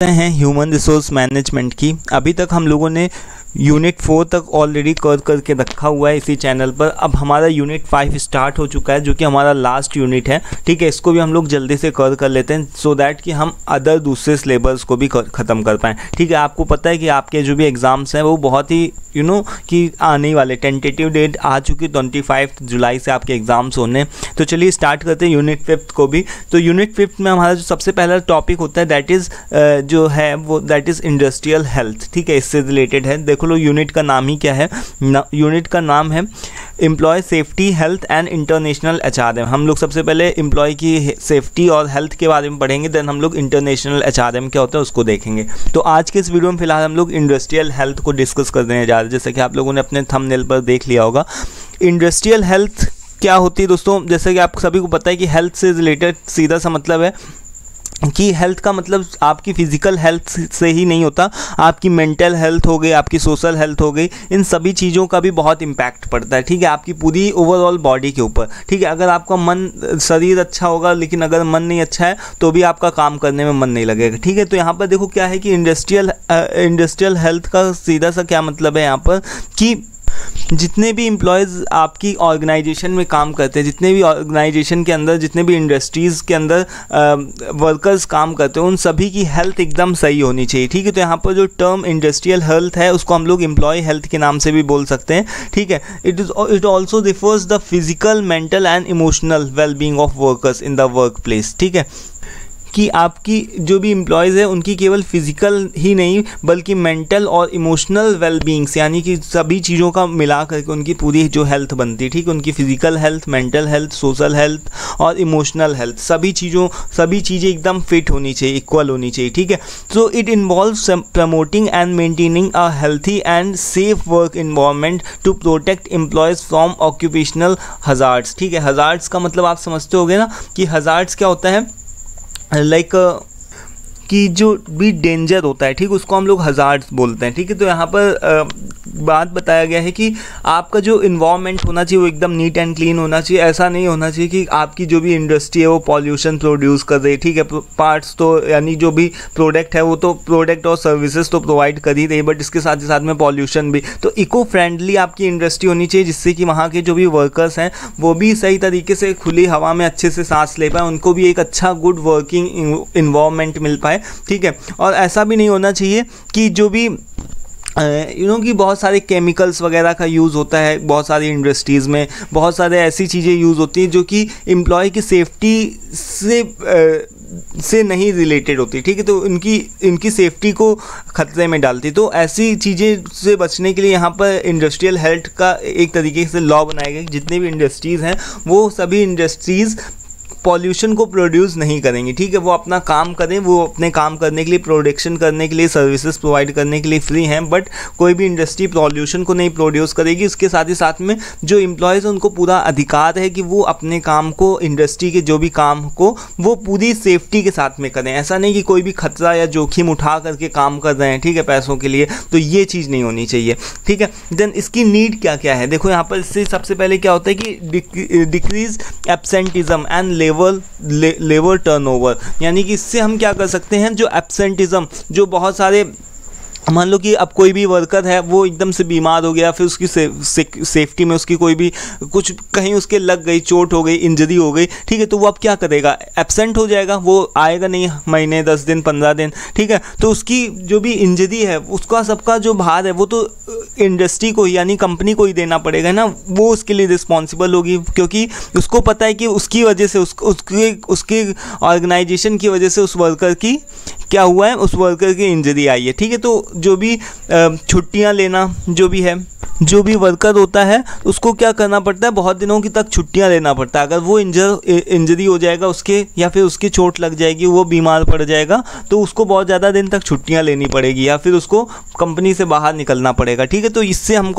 हैं human resource management की। अभी तक हम लोगों ने यूनिट 4 तक ऑलरेडी कवर करके रखा हुआ है इसी चैनल पर। अब हमारा यूनिट 5 स्टार्ट हो चुका है जो कि हमारा लास्ट यूनिट है। ठीक है, इसको भी हम लोग जल्दी से कवर कर लेते हैं सो दैट कि हम अदर दूसरे सिलेबस को भी ख़त्म कर पाएँ। ठीक है, आपको पता है कि आपके जो भी एग्ज़ाम्स हैं वो बहुत ही कि आने वाले टेंटेटिव डेट आ चुकी 25 जुलाई से आपके एग्ज़ाम्स होने। तो चलिए स्टार्ट करते हैं यूनिट 5 को भी। तो यूनिट 5 में हमारा जो सबसे पहला टॉपिक होता है दैट इज़ इंडस्ट्रियल हेल्थ। ठीक है, इससे रिलेटेड है। देखो लो यूनिट का नाम ही क्या है। यूनिट का नाम है employ safety health and international HRM। हम लोग सबसे पहले एम्प्लॉय की सेफ्टी और हेल्थ के बारे में पढ़ेंगे, देन हम लोग इंटरनेशनल HRM क्या होता है उसको देखेंगे। तो आज के इस वीडियो में फिलहाल हम लोग इंडस्ट्रियल हेल्थ को डिस्कस करने जा रहे हैं। जैसे कि आप लोगों ने अपने थंबनेल पर देख लिया होगा, इंडस्ट्रियल हेल्थ क्या होती है दोस्तों। जैसे कि आप सभी को पता है कि हेल्थ से रिलेटेड सीधा सा मतलब है कि हेल्थ का मतलब आपकी फिजिकल हेल्थ से ही नहीं होता, आपकी मेंटल हेल्थ हो गई, आपकी सोशल हेल्थ हो गई, इन सभी चीज़ों का भी बहुत इम्पैक्ट पड़ता है। ठीक है, आपकी पूरी ओवरऑल बॉडी के ऊपर। ठीक है, अगर आपका मन शरीर अच्छा होगा लेकिन अगर मन नहीं अच्छा है तो भी आपका काम करने में मन नहीं लगेगा। ठीक है, तो यहाँ पर देखो क्या है कि इंडस्ट्रियल हेल्थ का सीधा सा क्या मतलब है यहाँ पर कि जितने भी एम्प्लॉयज़ आपकी ऑर्गेनाइजेशन में काम करते हैं, जितने भी ऑर्गेनाइजेशन के अंदर, जितने भी इंडस्ट्रीज़ के अंदर वर्कर्स काम करते हैं, उन सभी की हेल्थ एकदम सही होनी चाहिए। ठीक है, तो यहाँ पर जो टर्म इंडस्ट्रियल हेल्थ है उसको हम लोग एम्प्लॉय हेल्थ के नाम से भी बोल सकते हैं। ठीक है, it also refers the physical, mental and emotional wellbeing of workers in the work place. ठीक है, कि आपकी जो भी एम्प्लॉयज़ है उनकी केवल फिजिकल ही नहीं बल्कि मेंटल और इमोशनल वेलबींग्स यानी कि सभी चीज़ों का मिला करके उनकी पूरी जो हेल्थ बनती है। ठीक है, उनकी physical health, mental health, social health और इमोशनल हेल्थ, सभी चीज़ें एकदम फिट होनी चाहिए, इक्वल होनी चाहिए। ठीक है, so it involves promoting and maintaining a healthy and safe work environment to protect employees from occupational hazards. ठीक है, हज़ार्ड्स का मतलब आप समझते होंगे ना कि हज़ार्ड्स क्या होता है, लाइक कि जो भी डेंजर होता है, ठीक, उसको हम लोग हज़ार्ड्स बोलते हैं। ठीक है, तो यहाँ पर बात बताया गया है कि आपका जो इन्वायरमेंट होना चाहिए वो एकदम नीट एंड क्लीन होना चाहिए। ऐसा नहीं होना चाहिए कि आपकी जो भी इंडस्ट्री है वो पॉल्यूशन प्रोड्यूस कर रही है। ठीक है, पार्ट्स तो यानी जो भी प्रोडक्ट है वो तो प्रोडक्ट और सर्विसेज तो प्रोवाइड कर ही रही है, बट इसके साथ ही साथ में पॉल्यूशन भी। तो इको फ्रेंडली आपकी इंडस्ट्री होनी चाहिए जिससे कि वहाँ के जो भी वर्कर्स हैं वो भी सही तरीके से खुली हवा में अच्छे से सांस ले पाए, उनको भी एक अच्छा गुड वर्किंग इन्वायरमेंट मिल पाए। ठीक है, और ऐसा भी नहीं होना चाहिए कि जो भी कि बहुत सारे केमिकल्स वगैरह का यूज़ होता है, बहुत सारी इंडस्ट्रीज़ में बहुत सारे ऐसी चीज़ें यूज़ होती हैं जो कि एम्प्लॉय की सेफ्टी से नहीं रिलेटेड होती। ठीक है, तो इनकी सेफ्टी को खतरे में डालती। तो ऐसी चीज़ें से बचने के लिए यहाँ पर इंडस्ट्रियल हेल्थ का एक तरीके से लॉ बनाया गया कि जितने भी इंडस्ट्रीज़ हैं वो सभी इंडस्ट्रीज़ पॉल्यूशन को प्रोड्यूस नहीं करेंगी। ठीक है, वो अपना काम करें, वो अपने काम करने के लिए, प्रोडक्शन करने के लिए, सर्विसेज प्रोवाइड करने के लिए फ्री हैं, बट कोई भी इंडस्ट्री पॉल्यूशन को नहीं प्रोड्यूस करेगी। इसके साथ ही साथ में जो एम्प्लॉयज़ हैं उनको पूरा अधिकार है कि वो अपने काम को, इंडस्ट्री के जो भी काम को वो पूरी सेफ्टी के साथ में करें। ऐसा नहीं कि कोई भी खतरा या जोखिम उठा करके काम कर रहे हैं, ठीक है, पैसों के लिए, तो ये चीज़ नहीं होनी चाहिए। ठीक है, देन इसकी नीड क्या क्या है देखो यहाँ पर। इससे सबसे पहले क्या होता है कि decrease absenteeism and labour turnover, यानी कि इससे हम क्या कर सकते हैं, जो एब्सेंटिज्म, जो बहुत सारे मान लो कि अब कोई भी वर्कर है वो एकदम से बीमार हो गया, फिर उसकी सेफ्टी में उसकी कोई भी कुछ कहीं उसके लग गई, चोट हो गई, इंजरी हो गई। ठीक है, तो वो अब क्या करेगा, एब्सेंट हो जाएगा, वो आएगा नहीं महीने, 10 दिन, 15 दिन। ठीक है, तो उसकी जो भी इंजरी है उसका सबका जो भार है वो तो इंडस्ट्री को यानी कंपनी को ही देना पड़ेगा ना, वो उसके लिए रिस्पॉन्सिबल होगी क्योंकि उसको पता है कि उसकी वजह से उसके ऑर्गेनाइजेशन की वजह से उस वर्कर की क्या हुआ है, उस वर्कर की इंजरी आई है। ठीक है, तो जो भी छुट्टियां लेना, जो भी वर्कर होता है उसको क्या करना पड़ता है, बहुत दिनों की तक छुट्टियां लेना पड़ता है। अगर वो इंजरी हो जाएगा उसके, या फिर उसकी चोट लग जाएगी, वो बीमार पड़ जाएगा, तो उसको बहुत ज़्यादा दिन तक छुट्टियां लेनी पड़ेगी या फिर उसको कंपनी से बाहर निकलना पड़ेगा। ठीक है, तो इससे हम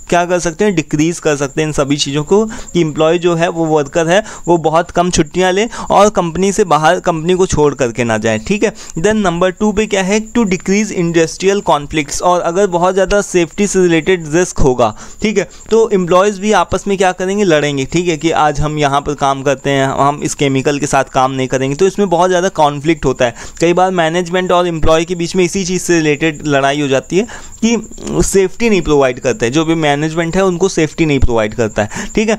क्या कर सकते हैं, डिक्रीज़ कर सकते हैं इन सभी चीज़ों को कि एम्प्लॉय जो है वो वर्कर है वो बहुत कम छुट्टियाँ ले और कंपनी से बाहर, कंपनी को छोड़ करके ना जाए। ठीक है, देन नंबर 2 पे क्या है, टू डिक्रीज़ इंडस्ट्रियल कॉन्फ्लिक्ट्स, और अगर बहुत ज़्यादा ज़्यादा सेफ्टी से रिलेटेड रिस्क होगा, ठीक है। तो एम्प्लॉयज़ भी आपस में क्या करेंगे, लड़ेंगे, ठीक है, कि आज हम यहाँ पर काम करते हैं, हम इस केमिकल के साथ काम नहीं करेंगे, तो इसमें बहुत ज़्यादा कॉन्फ्लिक्ट होता है। कई बार मैनेजमेंट और एम्प्लॉय के बीच में इसी चीज़ से रिलेटेड लड़ाई हो जाती है कि सेफ्टी नहीं प्रोवाइड करते हैं, जो भी मैनेजमेंट है उनको सेफ्टी नहीं प्रोवाइड करता है, ठीक है।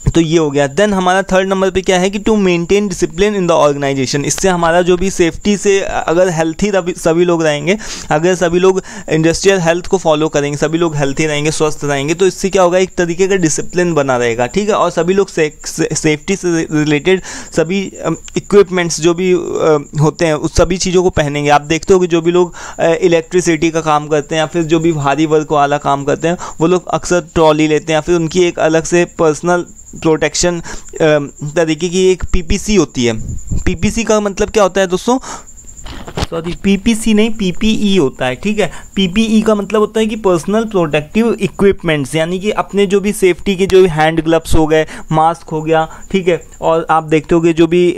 तो ये हो गया। देन हमारा थर्ड नंबर पे क्या है कि to maintain discipline in the organisation. इससे हमारा जो भी सेफ्टी से, अगर हेल्थी सभी लोग रहेंगे, अगर सभी लोग इंडस्ट्रियल हेल्थ को फॉलो करेंगे, सभी लोग हेल्थी रहेंगे, स्वस्थ रहेंगे, तो इससे क्या होगा, एक तरीके का डिसिप्लिन बना रहेगा, ठीक है। और सभी लोग सेफ्टी से रिलेटेड सभी इक्विपमेंट्स जो भी होते हैं उस सभी चीज़ों को पहनेंगे। आप देखते हो कि जो भी लोग इलेक्ट्रिसिटी का काम करते हैं या फिर जो भी भारी वर्क वाला काम करते हैं, वो लोग अक्सर ट्रॉली लेते हैं या फिर उनकी एक अलग से पर्सनल प्रोटेक्शन तरीके की एक पीपीसी होती है। पीपीसी का मतलब क्या होता है दोस्तों, सॉरी पीपीसी नहीं, पीपीई होता है, ठीक है। पीपीई का मतलब होता है कि पर्सनल प्रोटेक्टिव इक्विपमेंट्स, यानी कि अपने जो भी सेफ्टी के जो भी हैंड ग्लव्स हो गए, मास्क हो गया, ठीक है। और आप देखते होगे जो भी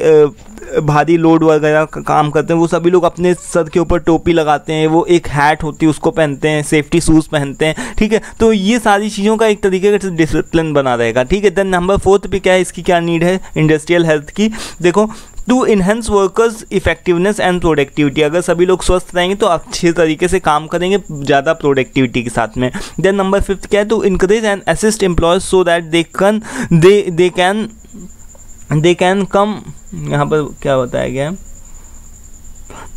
भारी लोड वगैरह का काम करते हैं वो सभी लोग अपने सर के ऊपर टोपी लगाते हैं, वो एक हैट होती है उसको पहनते हैं, सेफ्टी शूज़ पहनते हैं, ठीक है। तो ये सारी चीज़ों का एक तरीके का डिसिप्लिन बना रहेगा, ठीक है। देन नंबर 4 पे क्या है, इसकी क्या नीड है इंडस्ट्रियल हेल्थ की, देखो to enhance workers effectiveness and productivity. अगर सभी लोग स्वस्थ रहेंगे तो अच्छे तरीके से काम करेंगे, ज़्यादा प्रोडक्टिविटी के साथ में। देन नंबर 5 क्या है, to encourage and assist employees so that they can come, यहाँ पर क्या बताया गया है,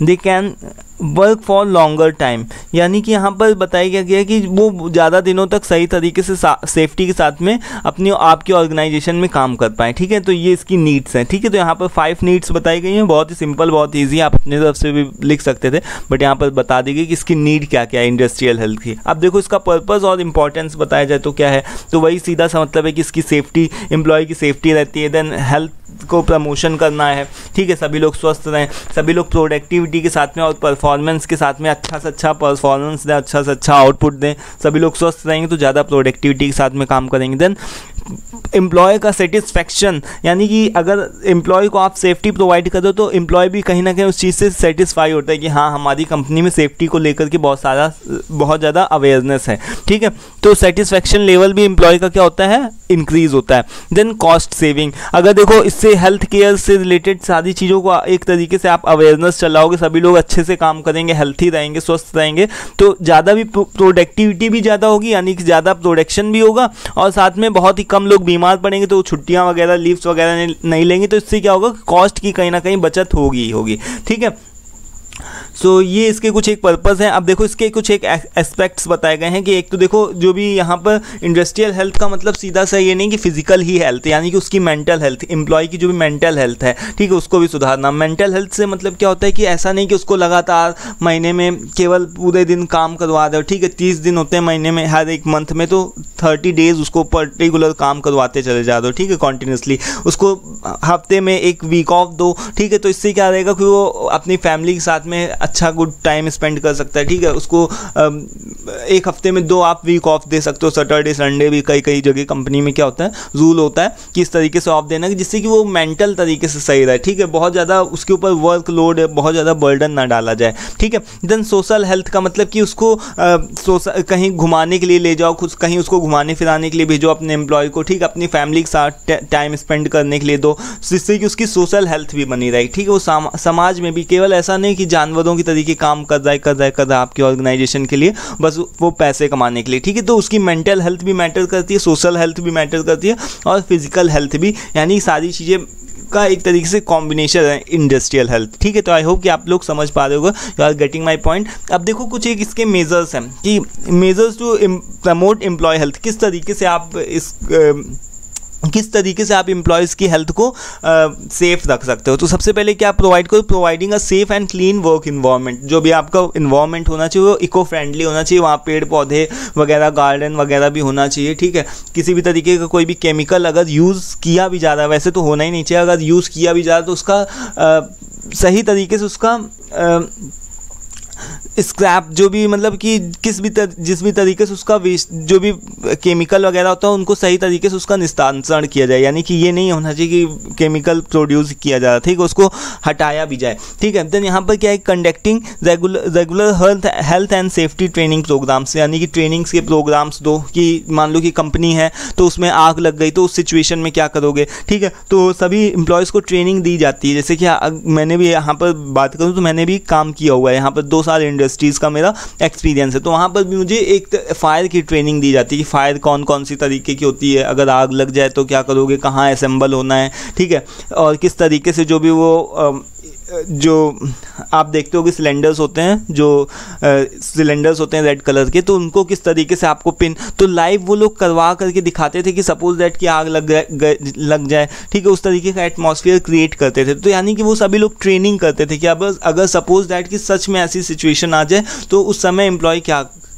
they can work for longer time, यानी कि यहाँ पर बताया गया है कि वो ज़्यादा दिनों तक सही तरीके से सेफ्टी के साथ में अपनी आपकी ऑर्गेनाइजेशन में काम कर पाएँ, ठीक है। तो ये इसकी नीड्स हैं, ठीक है। तो यहाँ पर 5 नीड्स बताई गई हैं, बहुत ही सिंपल, बहुत ईजी, आप अपनी तरफ से भी लिख सकते थे, बट यहाँ पर बता दी गई कि इसकी नीड क्या क्या है इंडस्ट्रियल हेल्थ की। अब देखो इसका पर्पज़ और इंपॉर्टेंस बताया जाए तो क्या है, तो वही सीधा सा मतलब है कि इसकी सेफ्टी, एम्प्लॉय की सेफ्टी रहती है। देन हेल्थ को प्रमोशन करना है, ठीक है, सभी लोग स्वस्थ रहें, सभी लोग प्रोडक्टिविटी के साथ में और परफॉर्मेंस के साथ में अच्छा से अच्छा परफॉर्मेंस दें, अच्छा से अच्छा आउटपुट दें, सभी लोग स्वस्थ रहेंगे तो ज़्यादा प्रोडक्टिविटी के साथ में काम करेंगे। देन एम्प्लॉय का सेटिस्फेक्शन, यानी कि अगर एम्प्लॉय को आप सेफ्टी प्रोवाइड कर दो तो एम्प्लॉय भी कहीं ना कहीं उस चीज़ से सेटिस्फाई होता है कि हाँ हमारी कंपनी में सेफ्टी को लेकर के बहुत ज़्यादा अवेयरनेस है, ठीक है। तो सेटिस्फेक्शन लेवल भी एम्प्लॉय का क्या होता है, इंक्रीज होता है। देन कॉस्ट सेविंग, अगर देखो इससे हेल्थ केयर से रिलेटेड सारी चीज़ों को एक तरीके से आप अवेयरनेस चलाओगे, सभी लोग अच्छे से काम करेंगे, हेल्थी रहेंगे, स्वस्थ रहेंगे, तो ज़्यादा भी प्रोडक्टिविटी भी ज़्यादा होगी, यानी कि ज़्यादा प्रोडक्शन भी होगा, और साथ में बहुत ही कम लोग बीमार पड़ेंगे तो छुट्टियां वगैरह, लीव्स वगैरह नहीं लेंगे, तो इससे क्या होगा, कॉस्ट की कहीं ना कहीं बचत होगी, ठीक है। सो ये इसके कुछ एक पर्पज़ हैं। अब देखो इसके कुछ एक एस्पेक्ट्स बताए गए हैं कि एक तो देखो जो भी यहाँ पर इंडस्ट्रियल हेल्थ का मतलब सीधा सा ये नहीं कि फिजिकल ही हेल्थ, यानी कि उसकी मेंटल हेल्थ, एम्प्लॉय की जो भी मेंटल हेल्थ है, ठीक है, उसको भी सुधारना। मेंटल हेल्थ से मतलब क्या होता है कि ऐसा नहीं कि उसको लगातार महीने में केवल पूरे दिन काम करवा दो, ठीक है, 30 दिन होते हैं महीने में, हर एक मंथ में, तो 30 डेज़ उसको पर्टिकुलर काम करवाते चले जा दो, ठीक है, कॉन्टीन्यूसली। उसको हफ्ते में एक वीक ऑफ दो, ठीक है, तो इससे क्या रहेगा कि वो अपनी फैमिली के साथ में अच्छा गुड टाइम स्पेंड कर सकता है, ठीक है। उसको एक हफ्ते में 2 आप वीक ऑफ दे सकते हो, सैटरडे संडे भी कई जगह कंपनी में क्या होता है, रूल होता है कि इस तरीके से ऑफ देना कि जिससे कि वो मेंटल तरीके से सही रहे, ठीक है, बहुत ज़्यादा उसके ऊपर वर्क लोड, बहुत ज़्यादा बर्डन ना डाला जाए, ठीक है। देन सोशल हेल्थ का मतलब कि उसको कहीं घुमाने के लिए ले जाओ, खुद कहीं उसको घुमाने फिराने के लिए भेजो अपने एम्प्लॉय को, ठीक है, अपनी फैमिली के साथ टाइम स्पेंड करने के लिए दो, जिससे कि उसकी सोशल हेल्थ भी बनी रहे, ठीक है। वो समाज में भी केवल ऐसा नहीं कि जानवरों की तरीके काम कर रहा है आपकी ऑर्गेनाइजेशन के लिए, बस वो पैसे कमाने के लिए, ठीक है। तो उसकी मेंटल हेल्थ भी मैटर करती है, सोशल हेल्थ भी मैटर करती है, और फिजिकल हेल्थ भी, यानी सारी चीज़ें का एक तरीके से कॉम्बिनेशन है इंडस्ट्रियल हेल्थ, ठीक है। तो आई होप कि आप लोग समझ पा रहे होगा, you are getting my point. अब देखो कुछ एक इसके मेजर्स हैं कि measures to promote employee health, किस तरीके से आप एम्प्लॉयज़ की हेल्थ को सेफ रख सकते हो। तो सबसे पहले क्या प्रोवाइड करो, providing a safe and clean work environment. जो भी आपका इन्वायरमेंट होना चाहिए वो इको फ्रेंडली होना चाहिए, वहाँ पेड़ पौधे वगैरह, गार्डन वगैरह भी होना चाहिए, ठीक है। किसी भी तरीके का कोई भी केमिकल अगर यूज़ किया भी जा रहा है, वैसे तो होना ही नहीं चाहिए, अगर यूज़ किया भी जा रहा है तो उसका सही तरीके से उसका स्क्रैप जो भी मतलब कि जिस भी तरीके से उसका वेस्ट जो भी केमिकल वगैरह होता है उनको सही तरीके से उसका निस्तारण किया जाए, यानी कि ये नहीं होना चाहिए कि केमिकल प्रोड्यूस किया जा रहा है, ठीक है, उसको हटाया भी जाए, ठीक है। देन यहाँ पर क्या है, conducting regular health and safety training programs, यानी कि ट्रेनिंग्स के प्रोग्राम्स दो कि मान लो कि कंपनी है तो उसमें आग लग गई तो उस सिचुएशन में क्या करोगे, ठीक है, तो सभी एम्प्लॉयज़ को ट्रेनिंग दी जाती है। जैसे कि मैंने भी यहाँ पर बात करूँ तो मैंने भी काम किया हुआ है, यहाँ पर 2 साल इंडस्ट्रीज़ का मेरा एक्सपीरियंस है, तो वहाँ पर भी मुझे एक फायर की ट्रेनिंग दी जाती है कि फायर कौन कौन सी तरीके की होती है, अगर आग लग जाए तो क्या करोगे, कहाँ असेंबल होना है, ठीक है, और किस तरीके से जो भी वो जो आप देखते हो कि सिलेंडर्स होते हैं, जो सिलेंडर्स होते हैं रेड कलर के, तो उनको किस तरीके से आपको पिन, तो लाइव वो लोग करवा करके दिखाते थे कि सपोज दैट कि आग लग जाए, ठीक है, उस तरीके का एटमॉस्फेयर क्रिएट करते थे। तो यानी कि वो सभी लोग ट्रेनिंग करते थे कि अब अगर सपोज दैट कि सच में ऐसी सिचुएशन आ जाए तो उस समय एम्प्लॉय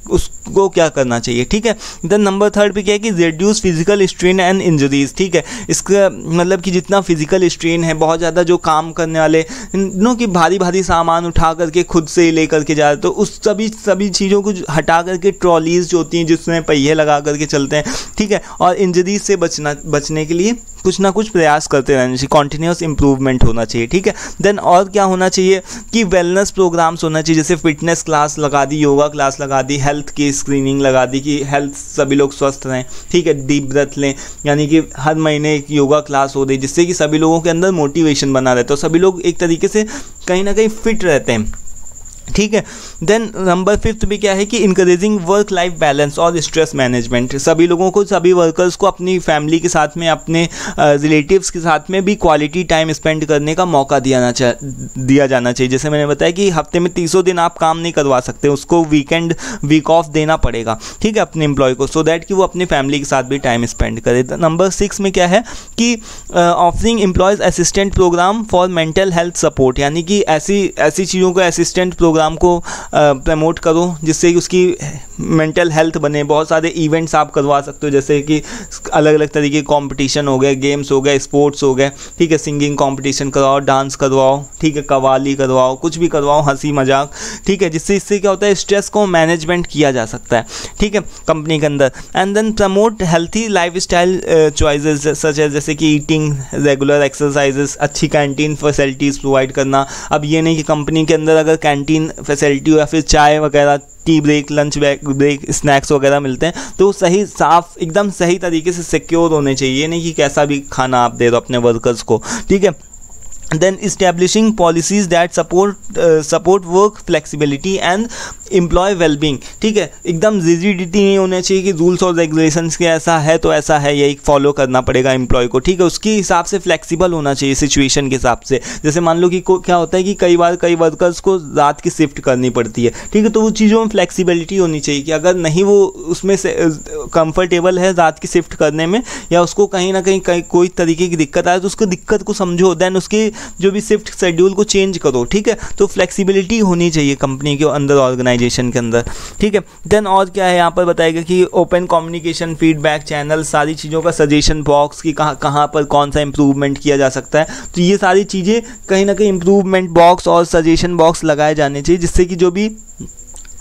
उसको क्या करना चाहिए, ठीक है। देन नंबर 3 पे क्या है कि reduce physical strain and injuries, ठीक है, इसका मतलब कि जितना फिजिकल स्ट्रेन है, बहुत ज़्यादा जो काम करने वाले नो कि भारी भारी सामान उठा करके खुद से ले करके जा रहे, तो उस सभी चीज़ों को हटा करके ट्रॉलीज जो होती हैं जिसमें पहिए लगा करके चलते हैं, ठीक है, और इंजरीज से बचने के लिए कुछ ना कुछ प्रयास करते रहना चाहिए, कॉन्टिन्यूस इंप्रूवमेंट होना चाहिए, ठीक है। देन और क्या होना चाहिए कि वेलनेस प्रोग्राम्स होना चाहिए, जैसे फिटनेस क्लास लगा दी, योगा क्लास लगा दी, हेल्थ की स्क्रीनिंग लगा दी कि हेल्थ सभी लोग स्वस्थ रहें, ठीक है, डीप ब्रेथ लें, यानी कि हर महीने एक योगा क्लास हो रही जिससे कि सभी लोगों के अंदर मोटिवेशन बना रहता है, तो सभी लोग एक तरीके से कहीं ना कहीं फिट रहते हैं, ठीक है। देन नंबर 5 भी क्या है कि इंकरेजिंग वर्क लाइफ बैलेंस और स्ट्रेस मैनेजमेंट, सभी लोगों को, सभी वर्कर्स को अपनी फैमिली के साथ में, अपने रिलेटिव्स के साथ में भी क्वालिटी टाइम स्पेंड करने का मौका दिया जाना चाहिए। जैसे मैंने बताया कि हफ्ते में 300 दिन आप काम नहीं करवा सकते, उसको वीक ऑफ देना पड़ेगा, ठीक है, अपने एम्प्लॉय को, सो दैट कि वो अपनी फैमिली के साथ भी टाइम स्पेंड करे। नंबर 6 में क्या है कि offering employees assistant program for mental health support, यानी कि ऐसी चीज़ों को, असिस्टेंट प्रोग्राम को प्रमोट करो जिससे कि उसकी मेंटल हेल्थ बने। बहुत सारे इवेंट्स आप करवा सकते हो, जैसे कि अलग अलग तरीके के कंपटीशन हो गए, गेम्स हो गए, स्पोर्ट्स हो गए, ठीक है, सिंगिंग कंपटीशन करवाओ, डांस करवाओ, ठीक है, कव्वाली करवाओ, कुछ भी करवाओ, हंसी मजाक, ठीक है, इससे क्या होता है, स्ट्रेस को मैनेजमेंट किया जा सकता है, ठीक है, कंपनी के अंदर। And then promote healthy life style choices such है, जैसे कि ईटिंग, रेगुलर एक्सरसाइजेस, अच्छी कैंटीन फैसिलिटीज़ प्रोवाइड करना। अब ये नहीं कि कंपनी के अंदर अगर कैंटीन फैसिलिटी हो या फिर चाय वगैरह, tea break, lunch break, snacks वगैरह मिलते हैं, तो सही साफ एकदम सही तरीके से सिक्योर होने चाहिए, नहीं कि कैसा भी खाना आप दे दो अपने वर्कर्स को, ठीक है। Then establishing policies that support work flexibility and employee wellbeing, ठीक है, एकदम रिजिडिटी नहीं होना चाहिए कि रूल्स और रेगुलेशंस के ऐसा है तो ऐसा है, यही फॉलो करना पड़ेगा एम्प्लॉय को, ठीक है, उसके हिसाब से फ्लेक्सिबल होना चाहिए सिचुएशन के हिसाब से। जैसे मान लो कि क्या होता है कि कई वर्कर्स को रात की शिफ्ट करनी पड़ती है, ठीक है, तो वो चीज़ों में फ्लेक्सिबिलिटी होनी चाहिए कि अगर नहीं वो उसमें से कंफर्टेबल है रात की शिफ्ट करने में, या उसको कहीं ना कहीं कोई तरीके की दिक्कत आए तो उसको दिक्कत को समझो, देन उसके जो भी शिफ्ट शेड्यूल को चेंज करो, ठीक है, तो फ्लेक्सिबिलिटी होनी चाहिए कंपनी के अंदर, ऑर्गेनाइजेशन के अंदर, ठीक है। देन और क्या है यहाँ पर बताएगा कि ओपन कम्युनिकेशन, फीडबैक चैनल, सारी चीज़ों का सजेशन बॉक्स कि कहाँ पर कौन सा इंप्रूवमेंट किया जा सकता है, तो ये सारी चीज़ें कहीं ना कहीं इंप्रूवमेंट बॉक्स और सजेशन बॉक्स लगाए जाने चाहिए जिससे कि जो भी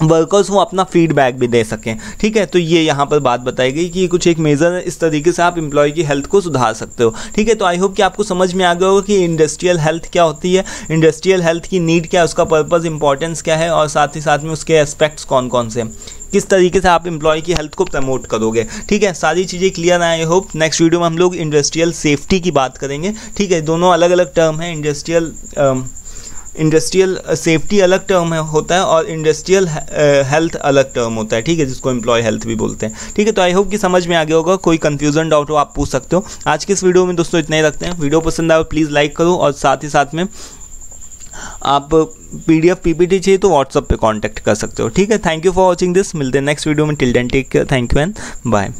वर्कर्स वो अपना फीडबैक भी दे सकें, ठीक है। तो ये यहाँ पर बात बताई गई कि कुछ एक मेजर है, इस तरीके से आप एम्प्लॉय की हेल्थ को सुधार सकते हो, ठीक है। तो आई होप कि आपको समझ में आ गया होगा कि इंडस्ट्रियल हेल्थ क्या होती है, इंडस्ट्रियल हेल्थ की नीड क्या है, उसका पर्पस, इंपॉर्टेंस क्या है, और साथ ही साथ में उसके एस्पेक्ट्स कौन कौन से, किस तरीके से आप एम्प्लॉय की हेल्थ को प्रमोट करोगे, ठीक है। सारी चीज़ें क्लियर हैं आई होप। नेक्स्ट वीडियो में हम लोग इंडस्ट्रियल सेफ्टी की बात करेंगे, ठीक है। दोनों अलग अलग टर्म है, इंडस्ट्रियल सेफ्टी अलग टर्म होता है और इंडस्ट्रियल हेल्थ अलग टर्म होता है, ठीक है, जिसको एम्प्लॉय हेल्थ भी बोलते हैं, ठीक है। तो आई होप कि समझ में आ गया होगा, कोई कंफ्यूजन डाउट हो आप पूछ सकते हो। आज के इस वीडियो में दोस्तों इतना ही रखते हैं। वीडियो पसंद आए प्लीज़ लाइक करो, और साथ ही साथ में आप PDF PPT चाहिए तो व्हाट्सएप पे कांटेक्ट कर सकते हो, ठीक है। Thank you for watching this, मिलते हैं नेक्स्ट वीडियो में। Till then take care, thank you and bye.